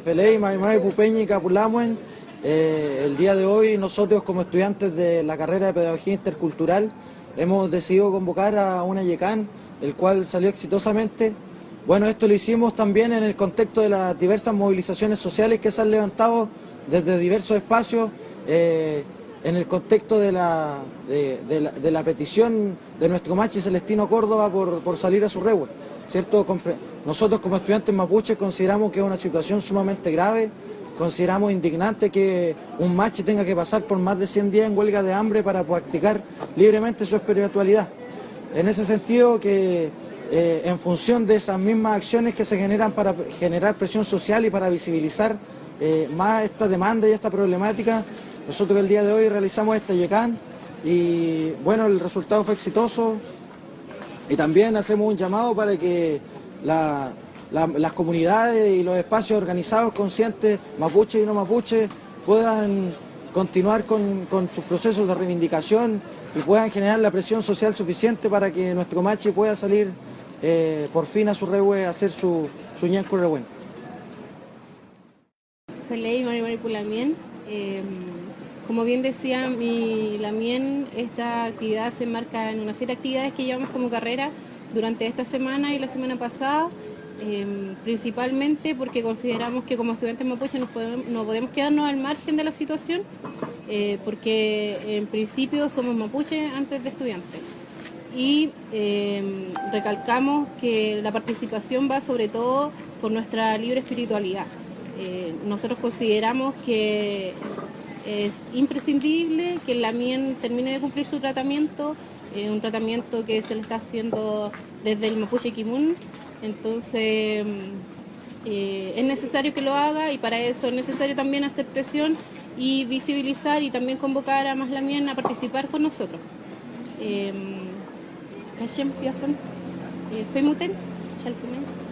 Feley, Maimai, Pupeñi, Capulamuen. El día de hoy nosotros como estudiantes de la carrera de Pedagogía Intercultural hemos decidido convocar a una YECAN, el cual salió exitosamente. Bueno, esto lo hicimos también en el contexto de las diversas movilizaciones sociales que se han levantado desde diversos espacios, en el contexto de la petición de nuestro machi Celestino Córdoba por salir a su rehue, ¿cierto? Nosotros como estudiantes mapuches consideramos que es una situación sumamente grave, consideramos indignante que un machi tenga que pasar por más de 100 días en huelga de hambre para practicar libremente su espiritualidad. En ese sentido que en función de esas mismas acciones que se generan para generar presión social y para visibilizar más esta demanda y esta problemática, nosotros el día de hoy realizamos esta YECAN y bueno, el resultado fue exitoso y también hacemos un llamado para que las comunidades y los espacios organizados conscientes, mapuches y no mapuches, puedan continuar con sus procesos de reivindicación y puedan generar la presión social suficiente para que nuestro Machi pueda salir por fin a su rehue a hacer su ñanco rehuen. Feley Mari Pulamien. Como bien decía Lamien, esta actividad se enmarca en una serie de actividades que llevamos como carrera durante esta semana y la semana pasada, principalmente porque consideramos que como estudiantes mapuches no podemos quedarnos al margen de la situación, porque en principio somos mapuches antes de estudiantes. Y recalcamos que la participación va sobre todo por nuestra libre espiritualidad. Nosotros consideramos que es imprescindible que el Lamien termine de cumplir su tratamiento, un tratamiento que se le está haciendo desde el Mapuche Kimun. Entonces es necesario que lo haga y para eso es necesario también hacer presión y visibilizar y también convocar a más Lamien a participar con nosotros. Kachem Piafon, Femuten, Chaltumen.